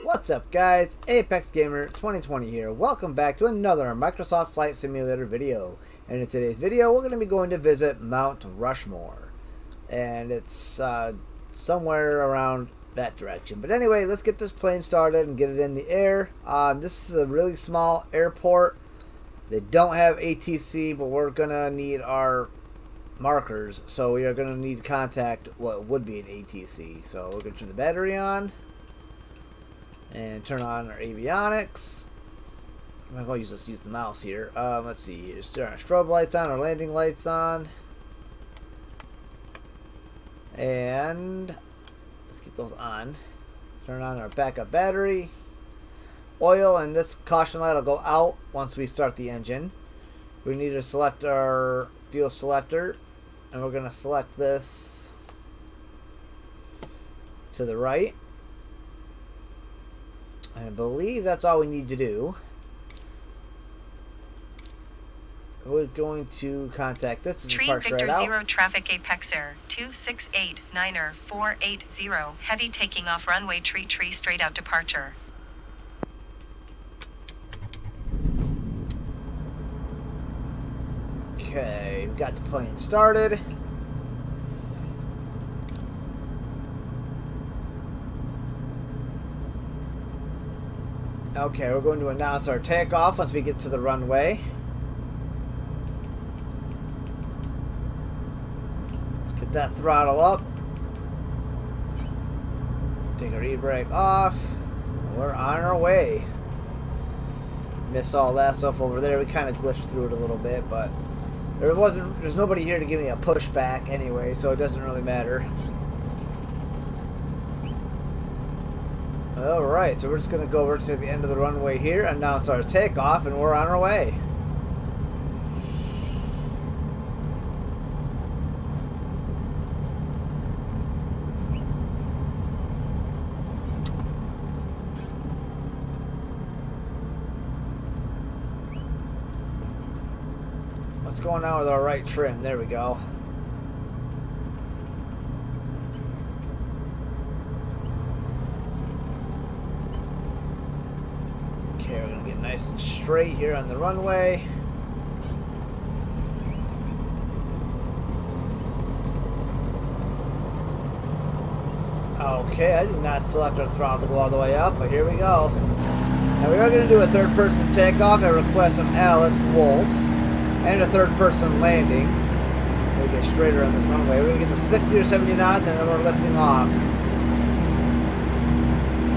What's up guys, Apex Gamer 2020 here. Welcome back to another Microsoft Flight Simulator video. And in today's video we're going to be going to visit Mount Rushmore. And it's somewhere around that direction. But anyway, let's get this plane started and get it in the air. This is a really small airport. They don't have ATC, but we're going to need our markers. So we are going to need to contact what would be an ATC. So we're going to turn the battery on. And turn on our avionics. I might as well use the mouse here. Let's see. Just turn our strobe lights on, our landing lights on. And let's keep those on. Turn on our backup battery. Oil and this caution light will go out once we start the engine. We need to select our fuel selector. And we're going to select this to the right. I believe that's all we need to do. We're going to contact this. Tree Victor right 0 traffic Apex Air 2689er 480 heavy taking off runway tree straight out departure. Okay, we got the plane started. Okay, we're going to announce our takeoff once we get to the runway. Let's get that throttle up. Take our e-brake off. We're on our way. Miss all that stuff over there. We kind of glitched through it a little bit, but there's nobody here to give me a pushback anyway, so it doesn't really matter. Alright, so we're just going to go over to the end of the runway here, announce our takeoff, and we're on our way. What's going on with our right trim? There we go. Okay, we're going to get nice and straight here on the runway. Okay, I did not select our throttle to go all the way up, but here we go. Now we are going to do a third-person takeoff at request of Alex Wolf, and a third-person landing. We'll get straighter on this runway. We're going to get to 60 or 70 knots, and then we're lifting off.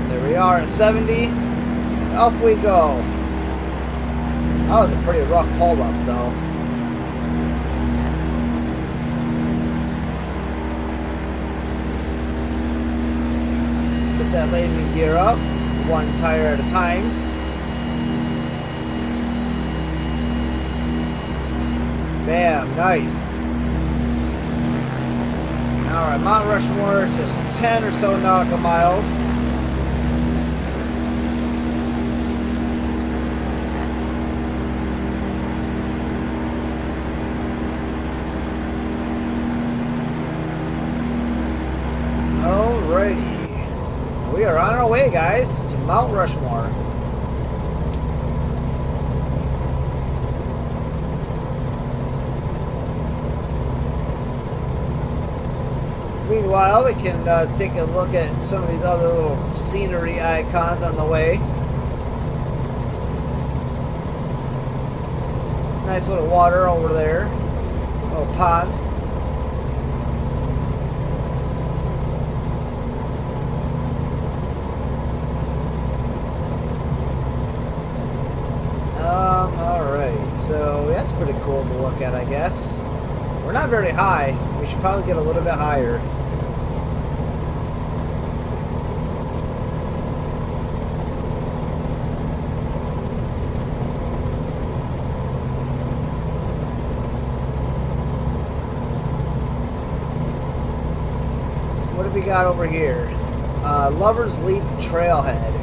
There we are at 70. Up we go. That was a pretty rough pull up though. Let's put that landing gear up, one tire at a time. Bam, nice. Alright, Mount Rushmore, just 10 or so nautical miles. Alrighty. We are on our way, guys, to Mount Rushmore. Meanwhile, we can take a look at some of these other little scenery icons on the way. Nice little water over there. Little pond. Alright, so that's pretty cool to look at, I guess. We're not very high. We should probably get a little bit higher. What do we got over here? Lover's Leap Trailhead.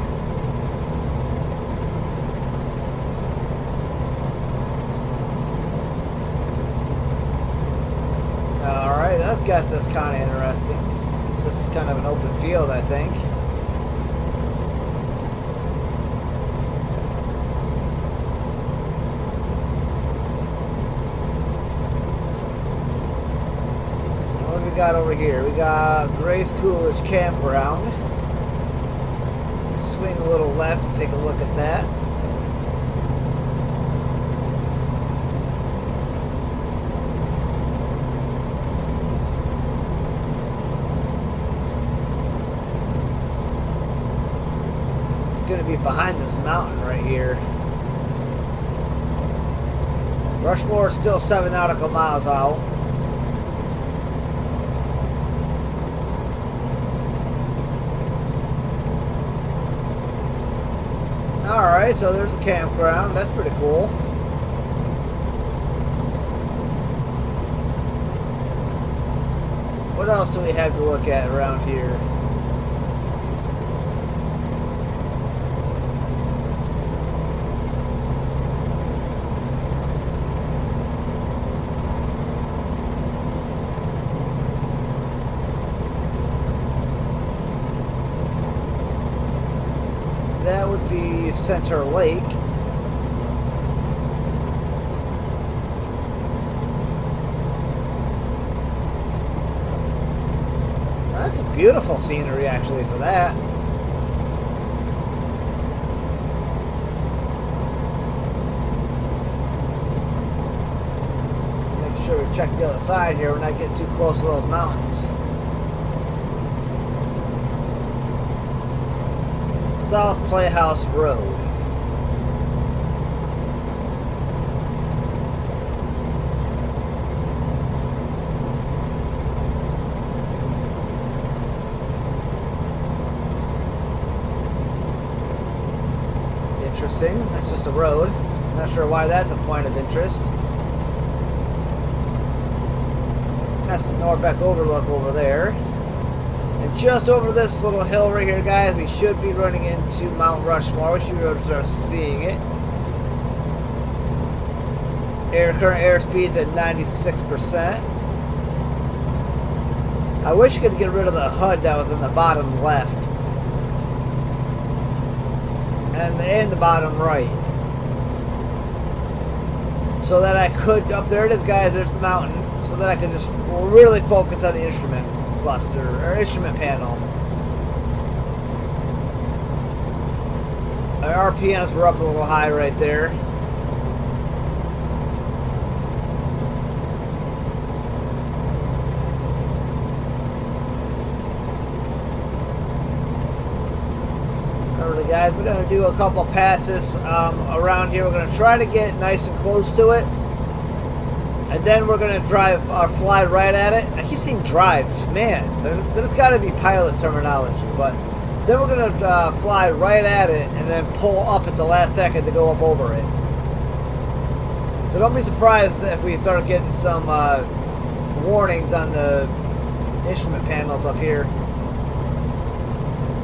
Alright, I guess that's kind of interesting. It's just kind of an open field, I think. got over here? We got Grace Coolidge Campground. Swing a little left and take a look at that. It's going to be behind this mountain right here. Rushmore is still 7 nautical miles out. Alright, so there's a campground. That's pretty cool. What else do we have to look at around here? That would be Center Lake. That's a beautiful scenery actually for that. Make sure we check the other side here. We're not getting too close to those mountains. South Playhouse Road. Interesting. That's just a road. Not sure why that's a point of interest. That's the Norbeck Overlook over there. And just over this little hill right here, guys, we should be running into Mount Rushmore. We should be able to start seeing it. Current airspeed's at 96%. I wish you could get rid of the HUD that was in the bottom left. And in the bottom right. So that I could, up there it is, guys, there's the mountain. So that I could just really focus on the instrument cluster or instrument panel. Our RPMs were up a little high right there. Alright guys, we're going to do a couple passes around here. We're going to try to get nice and close to it. And then we're going to drive or fly right at it. I keep saying drive. Man, there's got to be pilot terminology. But then we're going to fly right at it and then pull up at the last second to go up over it. So don't be surprised if we start getting some warnings on the instrument panels up here.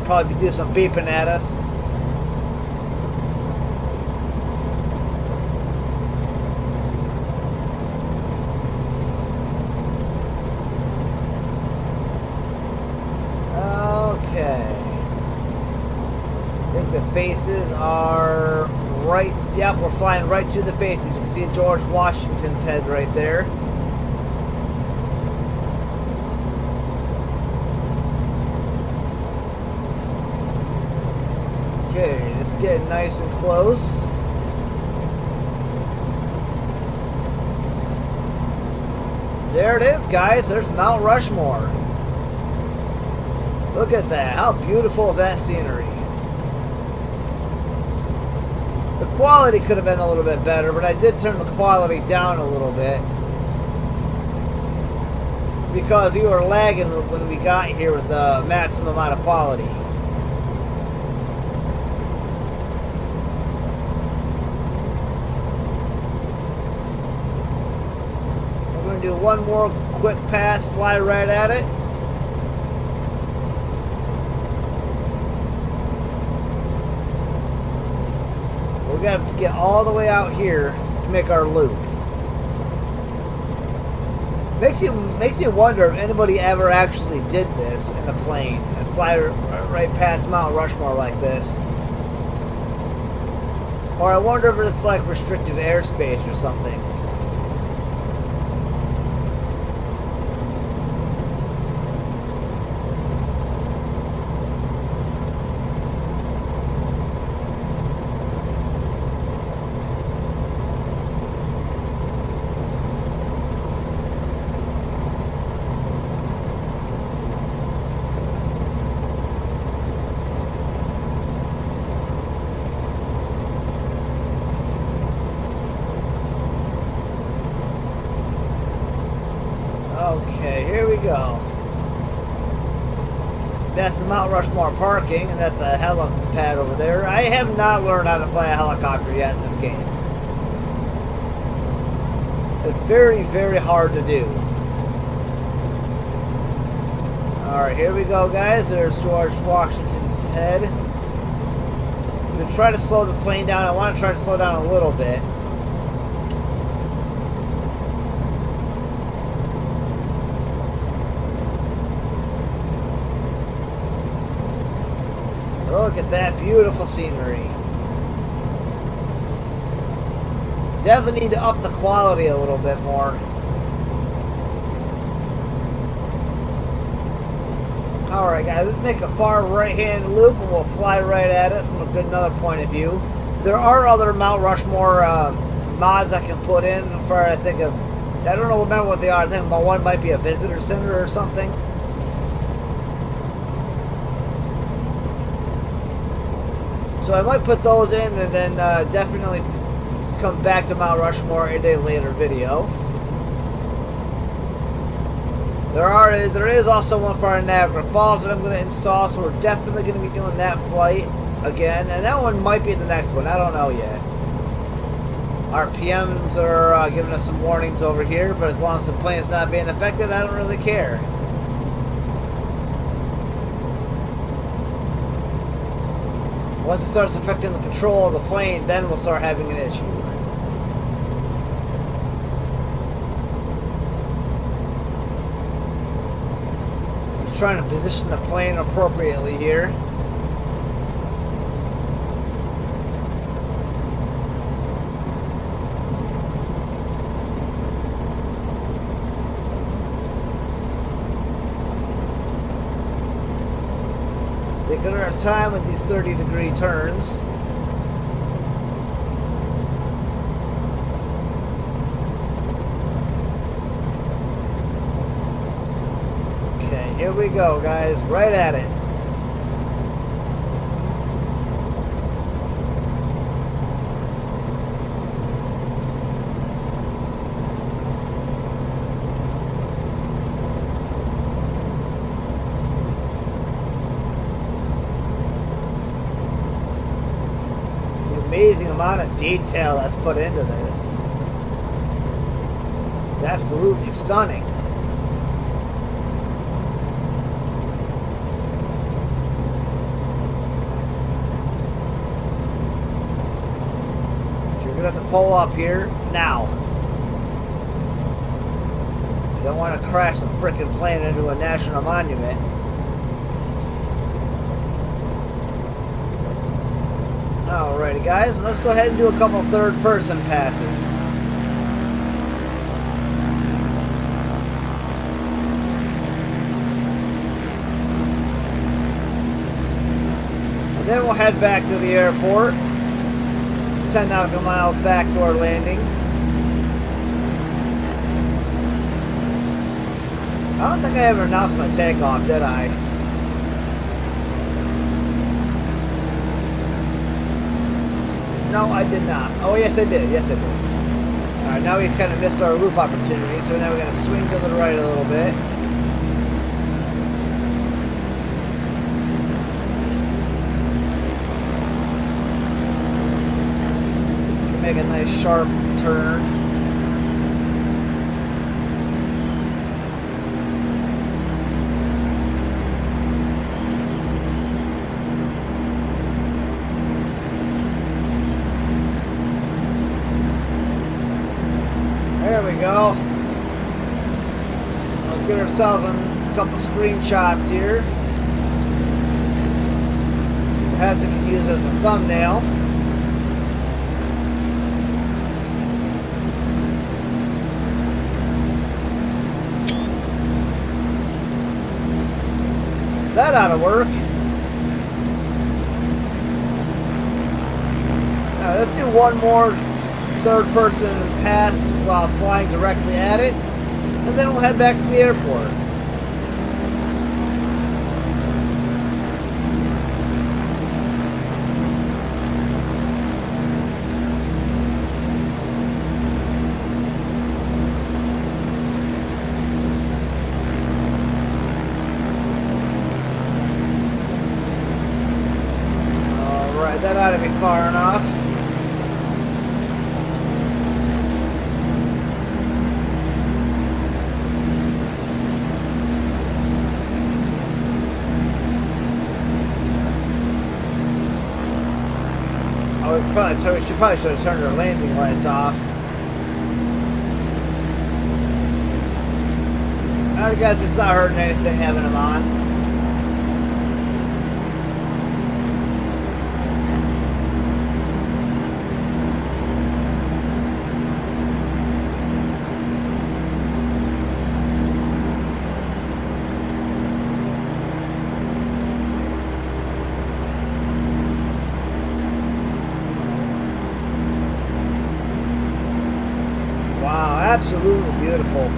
Probably do some beeping at us. The faces are right. Yep, we're flying right to the faces. You can see George Washington's head right there. Okay, it's getting nice and close. There it is, guys. There's Mount Rushmore. Look at that. How beautiful is that scenery? The quality could have been a little bit better, but I did turn the quality down a little bit because we were lagging when we got here with the maximum amount of quality. We're going to do one more quick pass, fly right at it. We got to get all the way out here to make our loop. Makes me wonder if anybody ever actually did this in a plane and fly right past Mount Rushmore like this. Or I wonder if it's like restricted airspace or something. go. That's the Mount Rushmore parking, and that's a helipad over there. I have not learned how to fly a helicopter yet in this game. It's very, very hard to do. Alright, here we go, guys. There's George Washington's head. I'm going to try to slow the plane down. I want to try to slow down a little bit. Look at that beautiful scenery. Definitely need to up the quality a little bit more. Alright guys, let's make a far right hand loop and we'll fly right at it from a good another point of view. There are other Mount Rushmore mods I can put in for, I think of, I don't know, remember what they are. I think one might be a visitor center or something. So I might put those in and then definitely come back to Mount Rushmore a day later video. There is also one for Niagara Falls that I'm going to install, so we're definitely going to be doing that flight again. And that one might be the next one, I don't know yet. Our PMs are giving us some warnings over here, but as long as the plane is not being affected, I don't really care. Once it starts affecting the control of the plane, then we'll start having an issue. I'm trying to position the plane appropriately here. Taking our time with these 30-degree turns. Okay, here we go, guys. Right at it. Amazing amount of detail that's put into this. It's absolutely stunning. You're gonna have to pull up here now. You don't want to crash the frickin' plane into a national monument. Alrighty guys, let's go ahead and do a couple third-person passes. And then we'll head back to the airport. 10 nautical miles back to our landing. I don't think I ever announced my takeoff, did I? No, I did not. Oh, yes, I did. Yes, I did. Alright, now we kind of missed our loop opportunity, so now we're going to swing to the right a little bit. See if we can make a nice sharp turn. There we go. Let's get ourselves a couple screenshots here. Perhaps we can use as a thumbnail. That ought to work. Now let's do one more third-person pass while flying directly at it, and then we'll head back to the airport. me far enough. We probably should have turned our landing lights off. Alright guys, it's not hurting anything having them on. Wow, absolutely beautiful.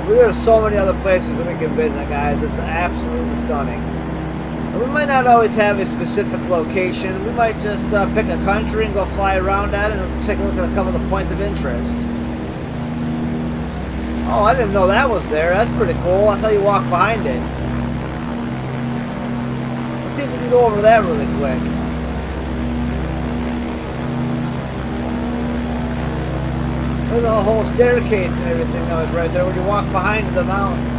There are so many other places that we can visit, guys. It's absolutely stunning. And we might not always have a specific location. We might just pick a country and go fly around at it and take a look at a couple of the points of interest. Oh, I didn't know that was there. That's pretty cool. That's how you walk behind it. Let's see if we can go over that really quick. There's a whole staircase and everything that was right there when you walk behind the mountain.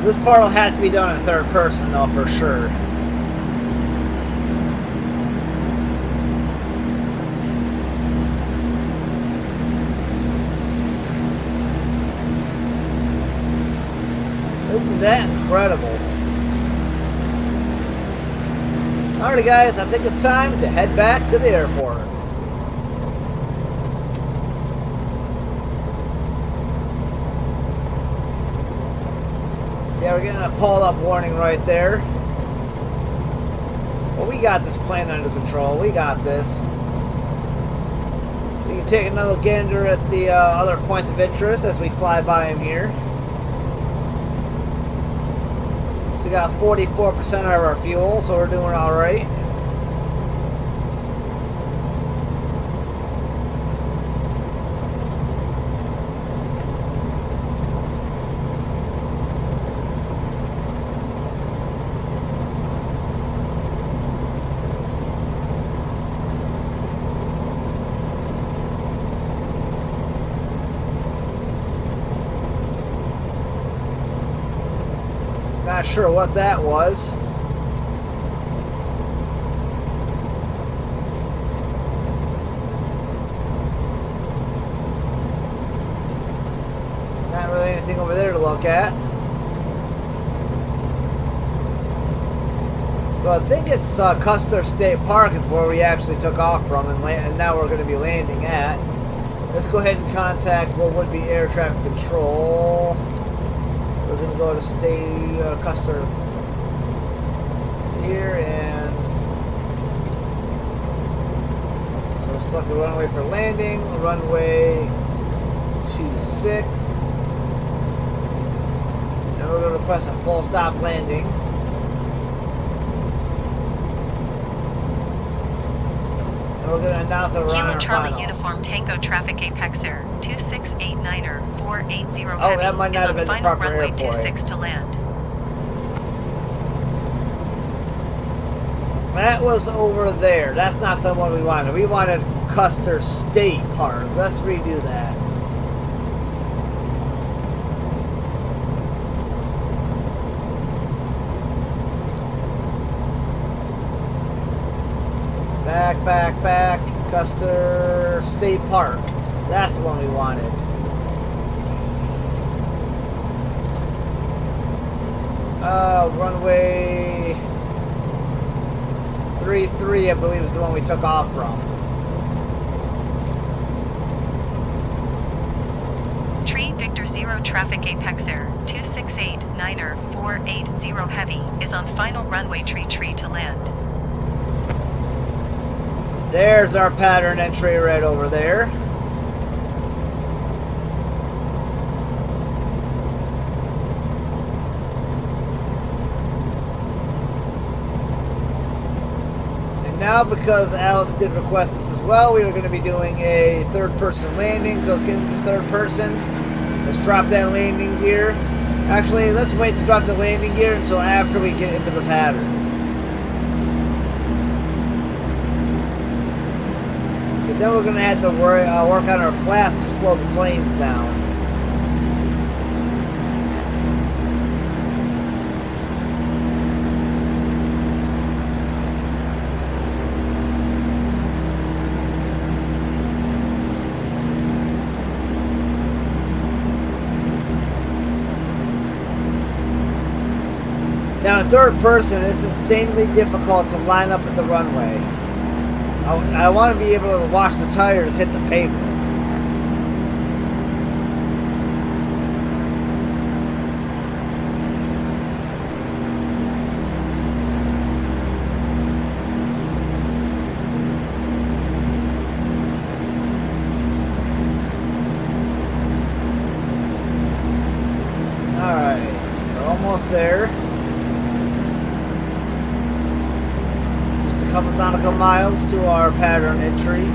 This part will have to be done in third person though, for sure. Isn't that incredible? Alrighty guys, I think it's time to head back to the airport. Yeah, we're getting a pull-up warning right there. Well, we got this plane under control. We got this. We can take another gander at the other points of interest as we fly by them here. So we got 44% of our fuel, so we're doing all right. Not sure what that was. Not really anything over there to look at. So I think it's Custer State Park is where we actually took off from and now we're going to be landing at. Let's go ahead and contact what would be air traffic control. We're going to go to Custer here, and so we'll select the runway for landing, runway 26, and we're going to request a full stop landing. And we're going to announce that we're on our Charlie final. Uniform Tango Traffic Apex Air 2689er 480 Oh, that might not have been the proper runway airport. 26 to land. That was over there. That's not the one we wanted. We wanted Custer State Park. Let's redo that. Back. Custer State Park. That's the one we wanted. Runway 33, I believe, is the one we took off from. Tree Victor 0 Traffic Apex Air 2689er 480 Heavy is on final runway tree to land. There's our pattern entry right over there. now, because Alex did request this as well, we are going to be doing a third-person landing. So let's get into third person. Let's drop that landing gear. Actually, let's wait to drop the landing gear until after we get into the pattern. But then we're going to have to work on our flaps to slow the planes down. Now, in third person, it's insanely difficult to line up at the runway. I want to be able to watch the tires hit the pavement. Alright, we're almost there. Couple nautical miles to our pattern entry.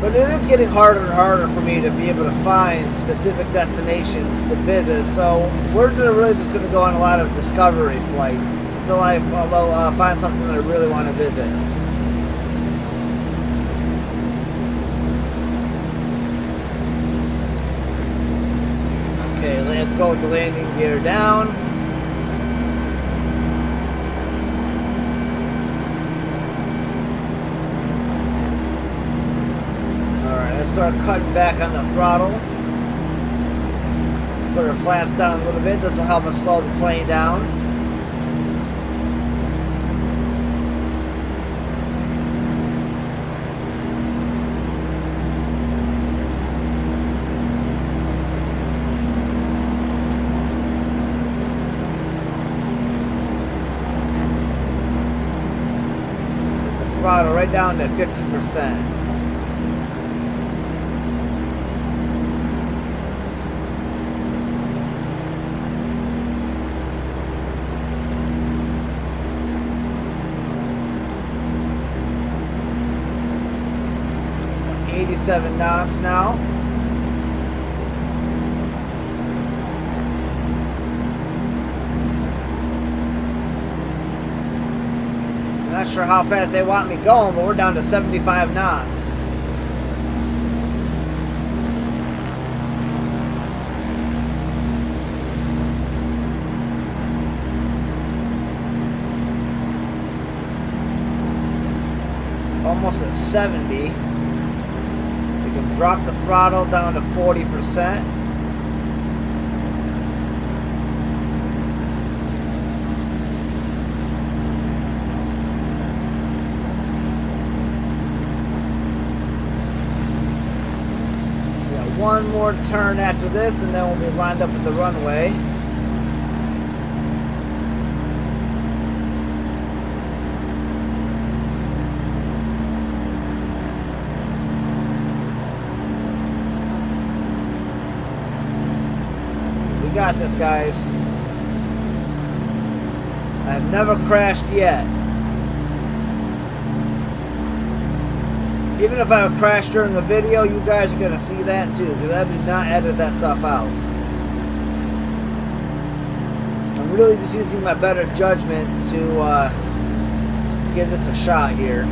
But it is getting harder and harder for me to be able to find specific destinations to visit, so we're really just going to go on a lot of discovery flights until I find something that I really want to visit. Okay, let's go with the landing gear down. Start cutting back on the throttle. Put our flaps down a little bit. This will help us slow the plane down. Put the throttle right down to 50%. Seven knots now. I'm not sure how fast they want me going, but we're down to 75 knots. Almost at 70. Drop the throttle down to 40%. We got one more turn after this, and then we'll be lined up at the runway. Got this, guys. I've never crashed yet. Even if I would crash during the video, you guys are gonna see that too, because I did not edit that stuff out. I'm really just using my better judgment to give this a shot here.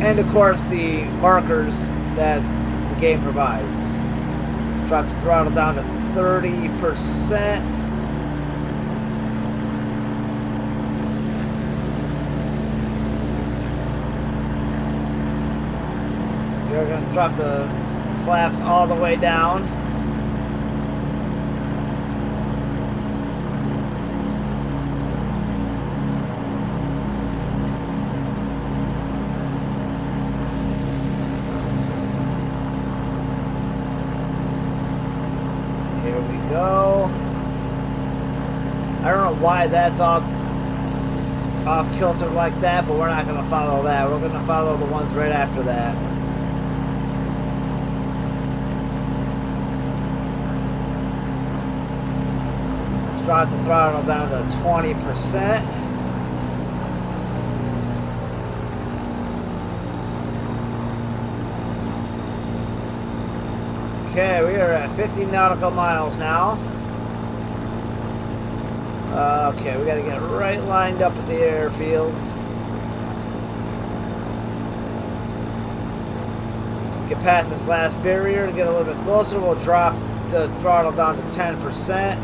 And of course the markers that the game provides. Drop the throttle down to 30%. We're going to drop the flaps all the way down. why that's all off kilter like that, but we're not going to follow that. We're going to follow the ones right after that. Let's drop the throttle down to 20%. Okay, we are at 50 nautical miles now. Okay, we got to get right lined up at the airfield. So we get past this last barrier to get a little bit closer. We'll drop the throttle down to 10%.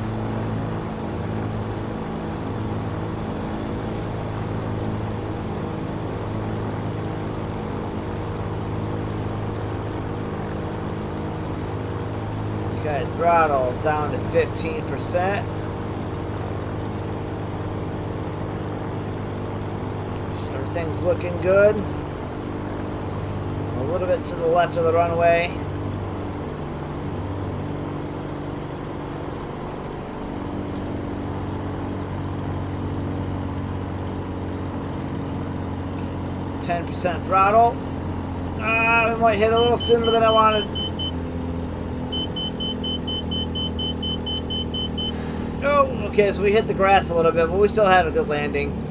Okay, throttle down to 15%. Everything's looking good. A little bit to the left of the runway. %, throttle. We might hit a little sooner than I wanted. Oh, okay, so we hit the grass a little bit, but we still had a good landing.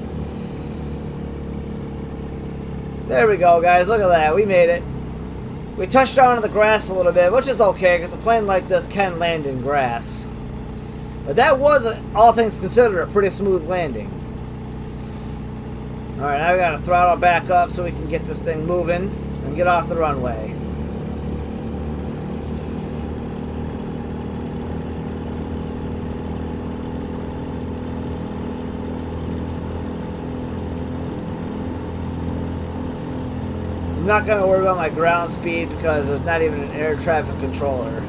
There we go, guys. Look at that. We made it. We touched down on the grass a little bit, which is okay, because a plane like this can land in grass. But that was, all things considered, a pretty smooth landing. Alright, now we got to throttle back up so we can get this thing moving and get off the runway. I'm not going to worry about my ground speed because there's not even an air traffic controller.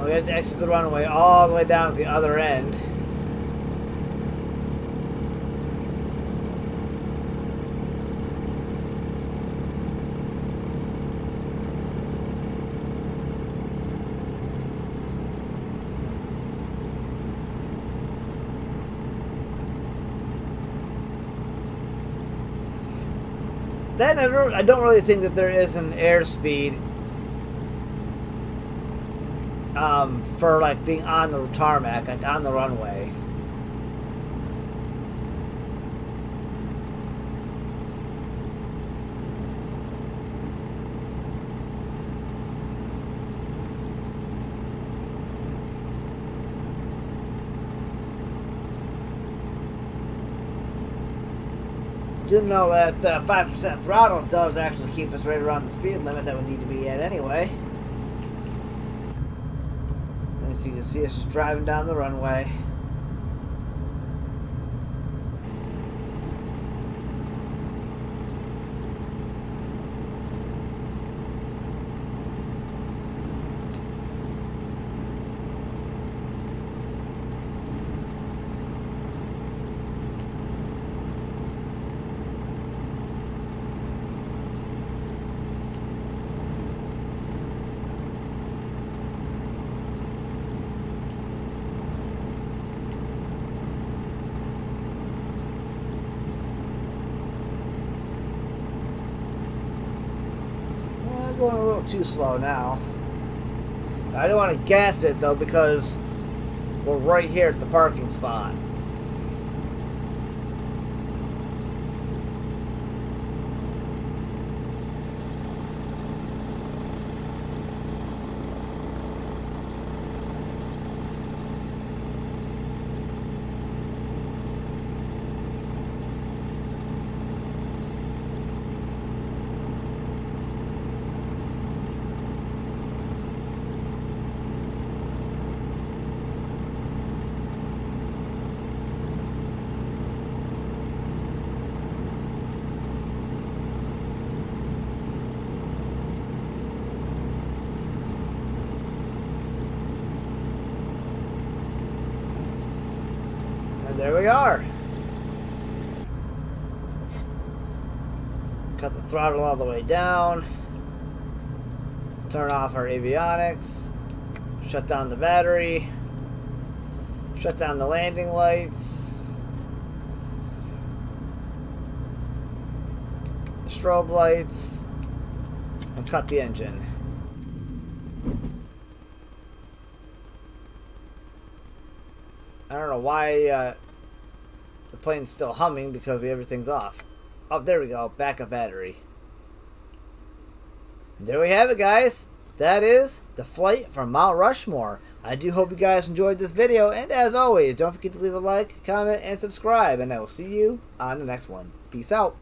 We have to exit the runway all the way down at the other end. Then I don't really think that there is an airspeed for like being on the tarmac, like on the runway. Didn't know that 5% throttle does actually keep us right around the speed limit that we need to be at anyway. So you can see us just driving down the runway. Going a little too slow now. I don't want to gas it though because we're right here at the parking spot. there we are. Cut the throttle all the way down. Turn off our avionics. Shut down the battery. Shut down the landing lights. Strobe lights. And cut the engine. I don't know why the plane's still humming because everything's off. Oh, there we go. Backup battery. And there we have it, guys. That is the flight from Mount Rushmore. I do hope you guys enjoyed this video. And as always, don't forget to leave a like, comment, and subscribe. And I will see you on the next one. Peace out.